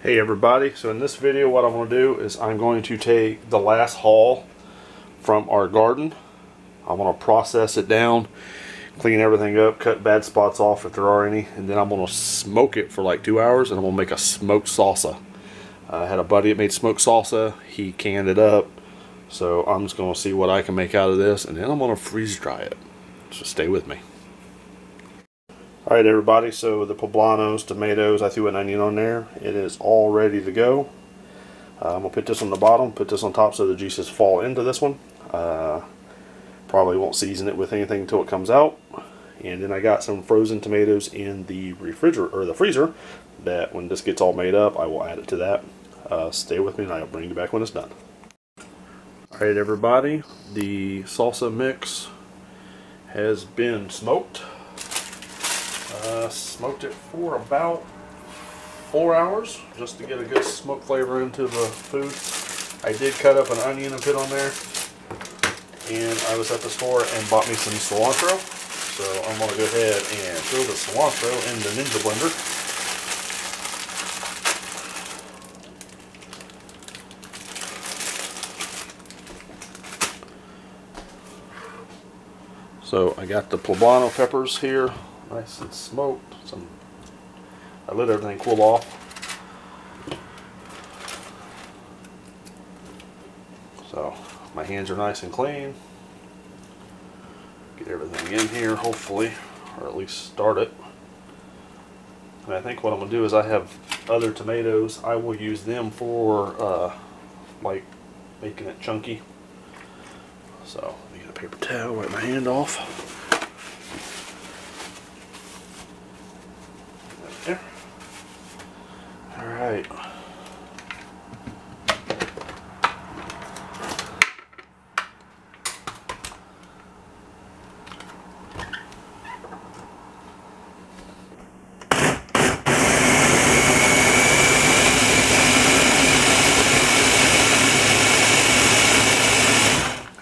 Hey everybody, so in this video what I'm going to do is I'm going to take the last haul from our garden. I'm going to process it down, clean everything up, cut bad spots off if there are any, and then I'm going to smoke it for like 2 hours and I'm going to make a smoked salsa. I had a buddy that made smoked salsa, he canned it up, so I'm just going to see what I can make out of this and then I'm going to freeze dry it. So stay with me. Alright everybody, so the poblanos, tomatoes, I threw an onion on there. It is all ready to go. I'm going to put this on the bottom, put this on top so the juices fall into this one. Probably won't season it with anything until it comes out. And then I got some frozen tomatoes in the refrigerator, or the freezer, that when this gets all made up, I will add it to that. Stay with me and I'll bring you back when it's done. Alright everybody, the salsa mix has been smoked. Smoked it for about 4 hours just to get a good smoke flavor into the food. I did cut up an onion and put on there, and I was at the store and bought me some cilantro, so I'm going to go ahead and throw the cilantro in the Ninja blender. So I got the poblano peppers here, nice and smoked. I let everything cool off. So my hands are nice and clean. Get everything in here, hopefully, or at least start it. And I think what I'm going to do is I have other tomatoes. I will use them for like making it chunky. So let me get a paper towel, wipe my hand off. There. Alright.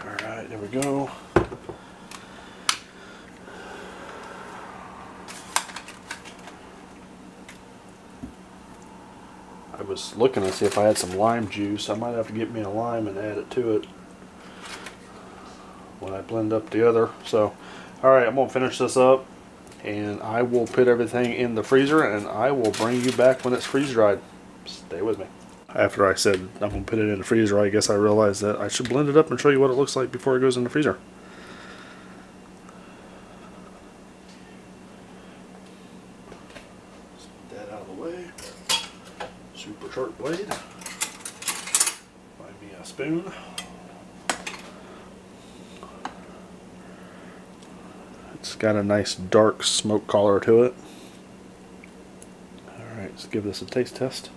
Alright, there we go. I was looking to see if I had some lime juice. I might have to get me a lime and add it to it when I blend up the other. So, alright, I'm going to finish this up and I will put everything in the freezer and I will bring you back when it's freeze dried. Stay with me. After I said I'm going to put it in the freezer, I guess I realized that I should blend it up and show you what it looks like before it goes in the freezer. Get that out of the way. Super sharp blade. Find me a spoon. It's got a nice dark smoke color to it. Alright, let's give this a taste test.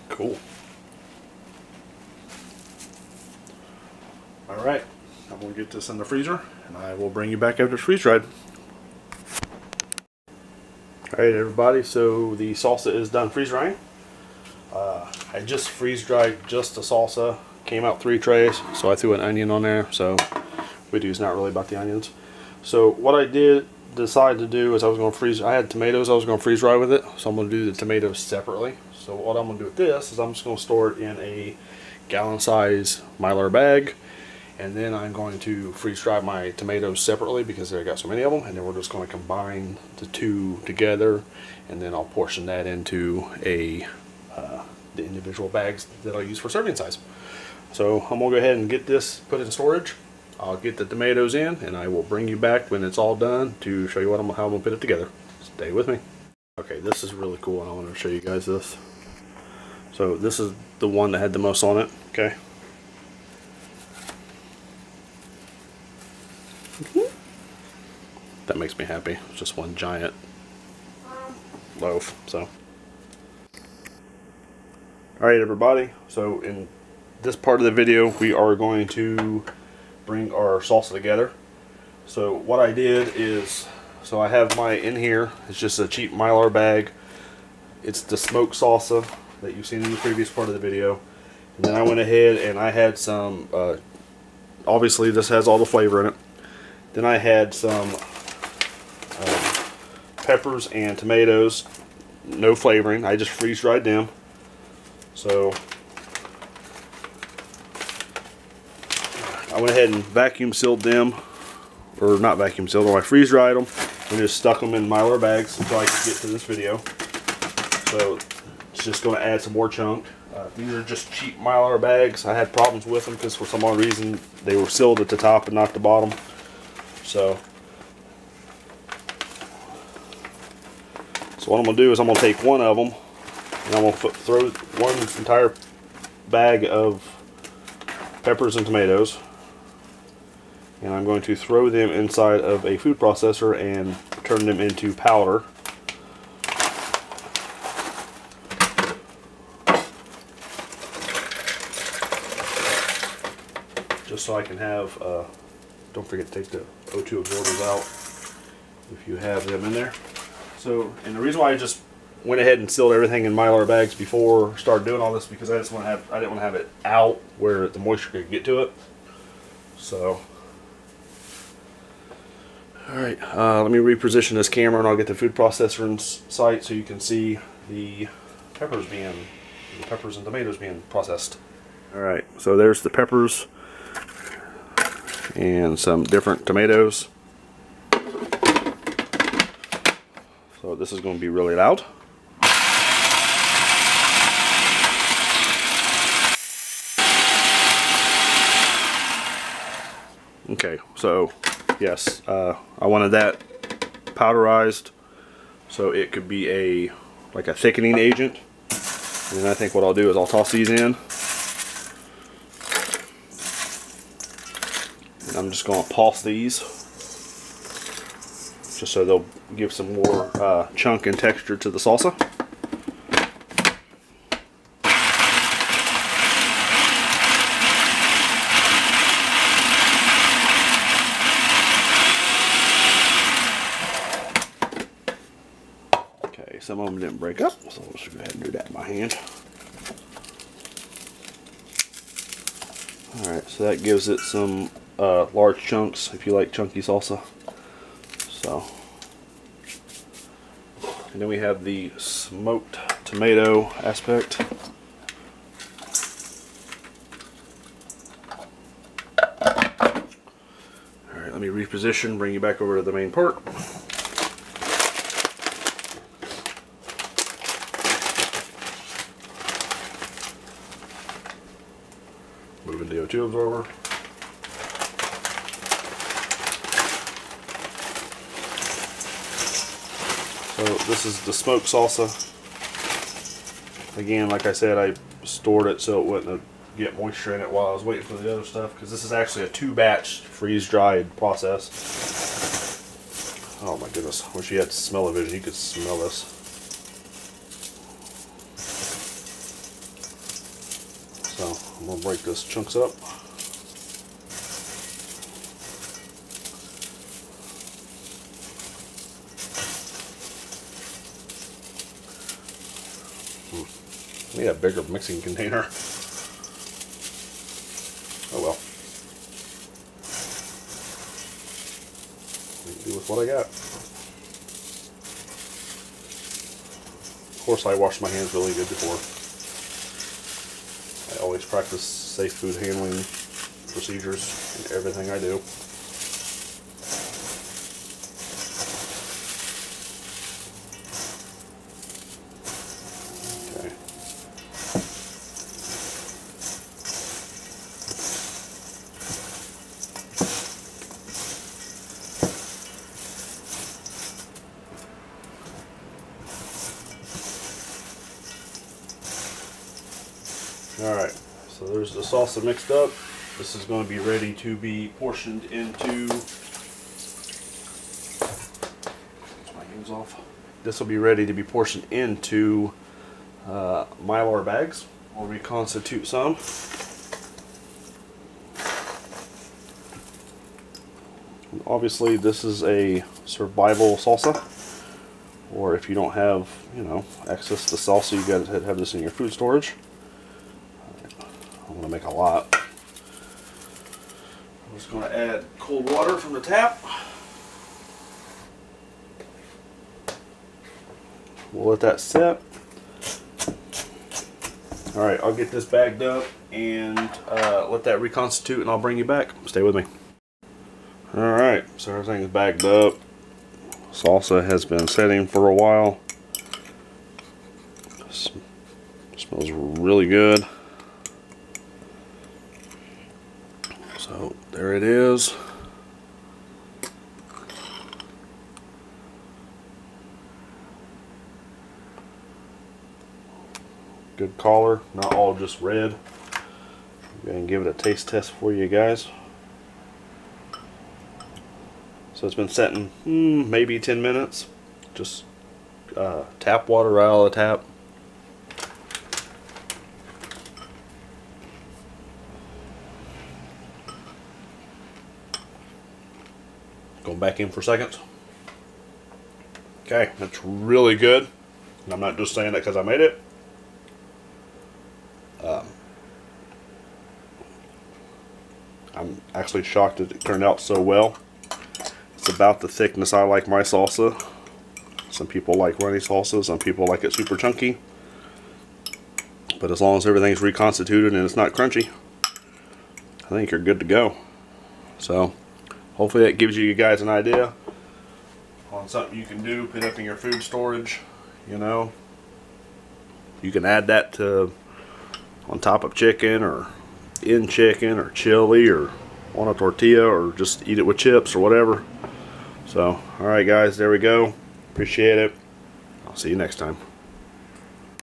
Cool. Alright, I'm going to get this in the freezer and I will bring you back after it's freeze dried. Alright everybody, so the salsa is done freeze drying. I just freeze dried just the salsa, came out 3 trays, so I threw an onion on there, so video is not really about the onions. So what I did decide to do is I was going to freeze, I had tomatoes I was going to freeze dry with it, so I'm going to do the tomatoes separately. So what I'm going to do with this is I'm just going to store it in a gallon size Mylar bag, and then I'm going to freeze dry my tomatoes separately because I got so many of them, and then we're just going to combine the two together, and then I'll portion that into the individual bags that I'll use for serving size. So I'm going to go ahead and get this put in storage. I'll get the tomatoes in and I will bring you back when it's all done to show you how I'm going to put it together. Stay with me. Okay, this is really cool and I want to show you guys this. So this is the one that had the most on it, okay? That makes me happy. It's just one giant loaf, so. Alright everybody, so in this part of the video we are going to bring our salsa together. So what I did is, so I have my in here, it's just a cheap Mylar bag. It's the smoked salsa that you've seen in the previous part of the video. And then I went ahead and I had some, obviously this has all the flavor in it. Then I had some peppers and tomatoes, no flavoring. I just freeze dried them. So I went ahead and vacuum sealed them, or not vacuum sealed, or I freeze dried them and just stuck them in Mylar bags until I could get to this video. So it's just going to add some more chunk. These are just cheap Mylar bags. I had problems with them because for some odd reason they were sealed at the top and not the bottom. So what I'm going to do is I'm going to take one of them and I'm going to throw one entire bag of peppers and tomatoes, and I'm going to throw them inside of a food processor and turn them into powder. Just so I can have, don't forget to take the O2 absorbers out if you have them in there. So, and the reason why I just went ahead and sealed everything in Mylar bags before I started doing all this, because I didn't want to have it out where the moisture could get to it. So, all right, let me reposition this camera and I'll get the food processor in sight so you can see the peppers and tomatoes being processed. All right, so there's the peppers and some different tomatoes. So this is going to be really loud. Okay, so yes, I wanted that powderized so it could be like a thickening agent. And then I think what I'll do is I'll toss these in. And I'm just going to pulse these just so they'll give some more chunk and texture to the salsa. Okay, some of them didn't break up, so let's go ahead and do that in my hand. Alright, so that gives it some large chunks if you like chunky salsa. So, and then we have the smoked tomato aspect. Alright, let me reposition, bring you back over to the main part. Moving the O2 absorber. So this is the smoked salsa. Again, like I said, I stored it so it wouldn't get moisture in it while I was waiting for the other stuff, because this is actually a 2-batch freeze-dried process. Oh my goodness, wish you had smell-o-vision, you could smell this. So I'm going to break this chunks up. We need a bigger mixing container. Oh well. We can do with what I got. Of course, I wash my hands really good before. I always practice safe food handling procedures in everything I do. Alright, so there's the salsa mixed up. This is going to be ready to be portioned into... my hands off. This will be ready to be portioned into Mylar bags. We'll reconstitute some. And obviously this is a survival salsa. Or if you don't have, access to salsa, you got to have this in your food storage. I'm going to make a lot. I'm just going to add cold water from the tap. we'll let that set. Alright, I'll get this bagged up and let that reconstitute, and I'll bring you back. Stay with me. Alright, so everything is bagged up. Salsa has been setting for a while. Smells really good. So there it is. Good color, not all just red. Go ahead and give it a taste test for you guys. So it's been setting maybe 10 minutes. Just tap water right out of the tap. Going back in for seconds. Okay, that's really good. And I'm not just saying that because I made it. I'm actually shocked that it turned out so well. It's about the thickness I like my salsa. Some people like runny salsa, some people like it super chunky. But as long as everything's reconstituted and it's not crunchy, I think you're good to go. So hopefully that gives you guys an idea on something you can do, put up in your food storage. You know, you can add that to on top of chicken or in chicken or chili or on a tortilla, or just eat it with chips or whatever. So alright guys, there we go. Appreciate it. I'll see you next time.